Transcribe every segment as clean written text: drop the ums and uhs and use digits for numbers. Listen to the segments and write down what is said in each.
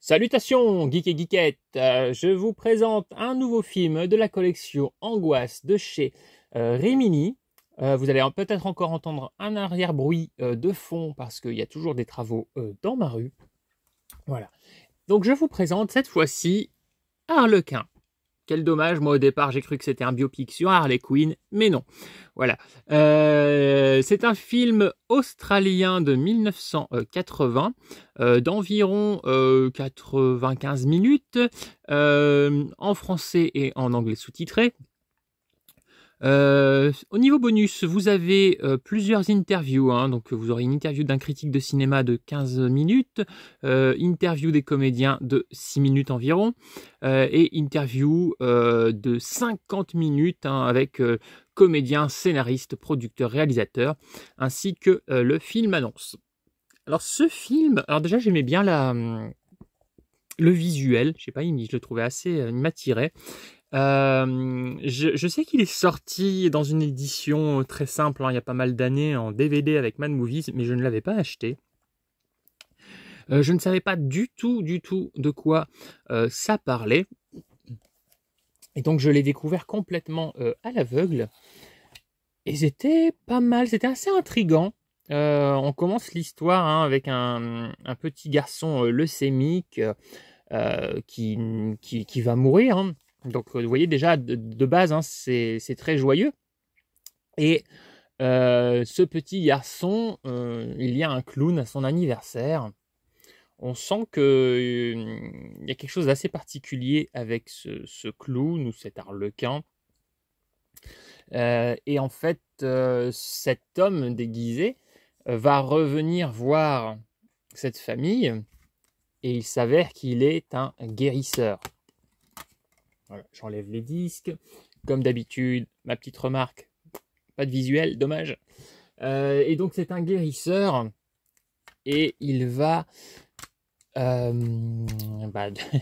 Salutations, geeks et geekettes. Je vous présente un nouveau film de la collection Angoisse de chez Rimini. Vous allez peut-être encore entendre un arrière-bruit de fond parce qu'il y a toujours des travaux dans ma rue. Voilà. Donc je vous présente cette fois-ci Harlequin. Quel dommage, moi au départ j'ai cru que c'était un biopic sur Harley Quinn, mais non. Voilà. C'est un film australien de 1980, d'environ 95 minutes, en français et en anglais sous-titré. Au niveau bonus, vous avez plusieurs interviews, donc vous aurez une interview d'un critique de cinéma de 15 minutes, interview des comédiens de 6 minutes environ, et interview de 50 minutes avec comédiens, scénaristes, producteurs, réalisateurs, ainsi que le film annonce. Alors ce film, alors déjà j'aimais bien le visuel, je sais pas, je le trouvais assez, il m'attirait. Je sais qu'il est sorti dans une édition très simple, il y a pas mal d'années, en DVD avec Mad Movies, mais je ne l'avais pas acheté. Je ne savais pas du tout de quoi ça parlait. Et donc je l'ai découvert complètement à l'aveugle. Et c'était pas mal, c'était assez intriguant. On commence l'histoire avec un petit garçon leucémique qui va mourir. Donc vous voyez déjà de base, c'est très joyeux. Et ce petit garçon, il y a un clown à son anniversaire. On sent qu'il y a quelque chose d'assez particulier avec ce clown ou cet harlequin. Et en fait, cet homme déguisé va revenir voir cette famille et il s'avère qu'il est un guérisseur. Voilà, j'enlève les disques. Comme d'habitude, ma petite remarque, pas de visuel, dommage. Et donc c'est un guérisseur et il va...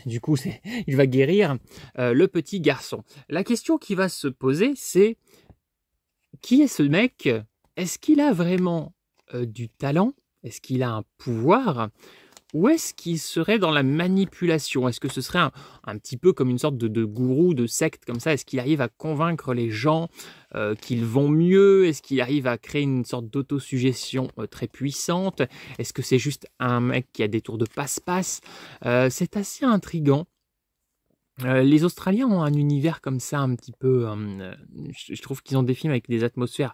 du coup, il va guérir le petit garçon. La question qui va se poser, c'est qui est ce mec? Est-ce qu'il a vraiment du talent? Est-ce qu'il a un pouvoir? Ou est-ce qu'il serait dans la manipulation? Est-ce que ce serait un petit peu comme une sorte de gourou, de secte comme ça? Est-ce qu'il arrive à convaincre les gens qu'ils vont mieux? Est-ce qu'il arrive à créer une sorte d'autosuggestion très puissante? Est-ce que c'est juste un mec qui a des tours de passe-passe? C'est assez intriguant. Les Australiens ont un univers comme ça un petit peu... je trouve qu'ils ont des films avec des atmosphères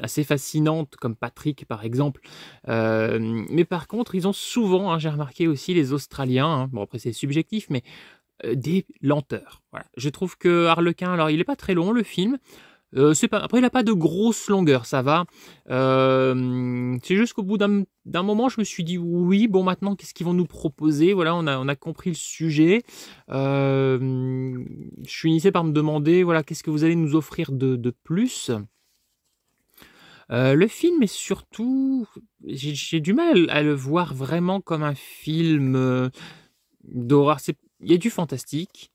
assez fascinantes, comme Patrick par exemple. Mais par contre, ils ont souvent, j'ai remarqué aussi les Australiens, bon après c'est subjectif, mais des lenteurs. Voilà. Je trouve que Harlequin, alors il n'est pas très long le film. Après, il n'a pas de grosse longueur, ça va. C'est juste qu'au bout d'un moment, je me suis dit oui, bon, maintenant, qu'est-ce qu'ils vont nous proposer? Voilà, on a compris le sujet. Je finissais par me demander, voilà, qu'est-ce que vous allez nous offrir de plus? Le film est surtout... J'ai du mal à le voir vraiment comme un film d'horreur. Il y a du fantastique.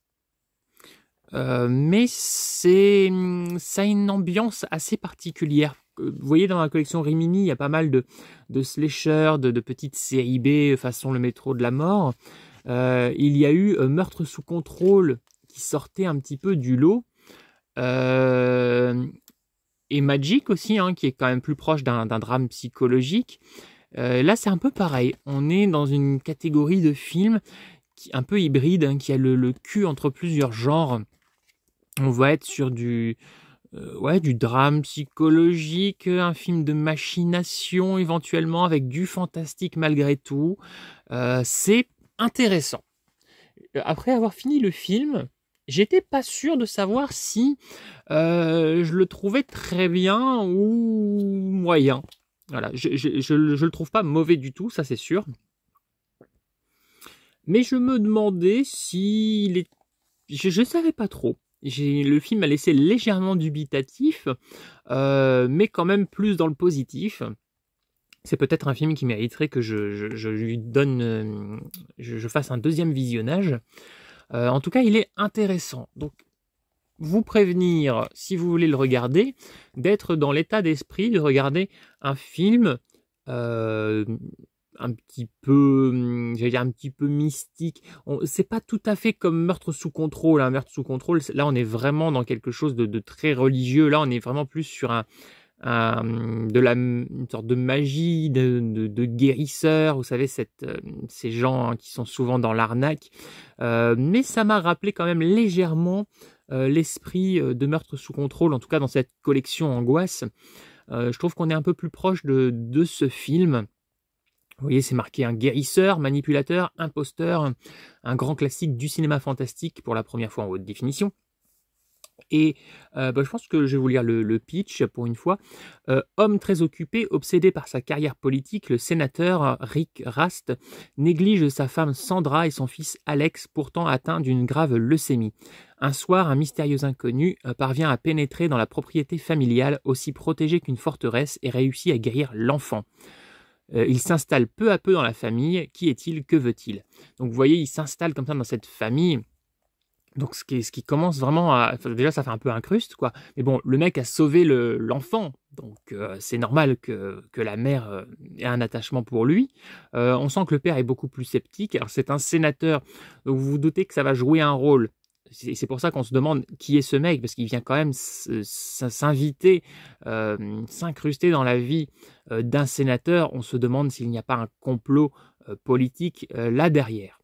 Mais ça a une ambiance assez particulière. Vous voyez, dans la collection Rimini, il y a pas mal de slashers, de petites séries B façon le métro de la mort. Il y a eu Meurtre sous contrôle qui sortait un petit peu du lot. Et Magic aussi, qui est quand même plus proche d'un drame psychologique. Là, c'est un peu pareil. On est dans une catégorie de films un peu hybride, qui a le cul entre plusieurs genres. On va être sur du drame psychologique, un film de machination éventuellement avec du fantastique malgré tout. C'est intéressant. Après avoir fini le film, j'étais pas sûr de savoir si je le trouvais très bien ou moyen. Voilà, je le trouve pas mauvais du tout, ça c'est sûr. Mais je me demandais s'il est... Je savais pas trop. Le film m'a laissé légèrement dubitatif, mais quand même plus dans le positif. C'est peut-être un film qui mériterait que je lui donne, je fasse un deuxième visionnage. En tout cas, il est intéressant. Donc, vous prévenir, si vous voulez le regarder, d'être dans l'état d'esprit de regarder un film petit peu, j'allais dire un petit peu mystique. C'est pas tout à fait comme Meurtre sous contrôle. Hein. Meurtre sous contrôle, là on est vraiment dans quelque chose de très religieux. Là on est vraiment plus sur une sorte de magie, de guérisseur. Vous savez, ces gens hein, qui sont souvent dans l'arnaque. Mais ça m'a rappelé quand même légèrement l'esprit de Meurtre sous contrôle, en tout cas dans cette collection Angoisse. Je trouve qu'on est un peu plus proche de ce film. Vous voyez, c'est marqué un guérisseur, manipulateur, imposteur, un grand classique du cinéma fantastique pour la première fois en haute définition. Et je pense que je vais vous lire le pitch pour une fois. Homme très occupé, obsédé par sa carrière politique, le sénateur Rick Rast néglige sa femme Sandra et son fils Alex, pourtant atteints d'une grave leucémie. Un soir, un mystérieux inconnu parvient à pénétrer dans la propriété familiale, aussi protégée qu'une forteresse, et réussit à guérir l'enfant. Il s'installe peu à peu dans la famille. Qui est-il? Que veut-il? Donc vous voyez, il s'installe comme ça dans cette famille. Donc ce qui commence vraiment à... Enfin, déjà, ça fait un peu incruste, quoi. Mais bon, le mec a sauvé l'enfant. Donc c'est normal que la mère ait un attachement pour lui. On sent que le père est beaucoup plus sceptique. Alors c'est un sénateur. Donc vous vous doutez que ça va jouer un rôle. C'est pour ça qu'on se demande qui est ce mec, parce qu'il vient quand même s'inviter, s'incruster dans la vie d'un sénateur. On se demande s'il n'y a pas un complot politique là derrière.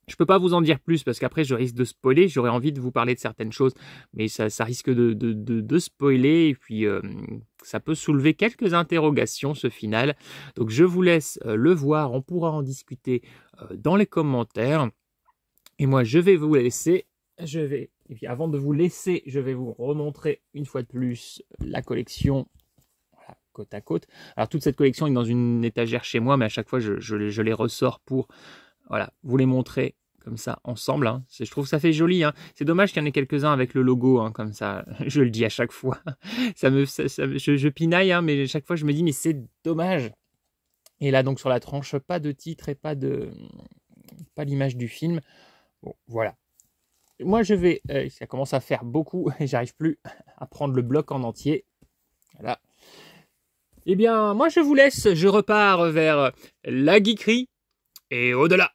Je ne peux pas vous en dire plus parce qu'après je risque de spoiler, j'aurais envie de vous parler de certaines choses, mais ça risque de spoiler et puis ça peut soulever quelques interrogations ce final. Donc je vous laisse le voir, on pourra en discuter dans les commentaires. Et moi je vais vous laisser, et puis avant de vous laisser, je vais vous remontrer une fois de plus la collection. Voilà, côte à côte. Alors toute cette collection est dans une étagère chez moi, mais à chaque fois je les ressors pour... Voilà, vous les montrer comme ça ensemble. Hein. Je trouve que ça fait joli. Hein. C'est dommage qu'il y en ait quelques-uns avec le logo, hein, comme ça. Je le dis à chaque fois. Je pinaille, hein, mais à chaque fois je me dis, mais c'est dommage. Et là, donc sur la tranche, pas de titre et pas l'image du film. Bon, voilà. Moi, je vais... ça commence à faire beaucoup et j'arrive plus à prendre le bloc en entier. Voilà. Eh bien, moi, je vous laisse. Je repars vers la geekerie et au-delà.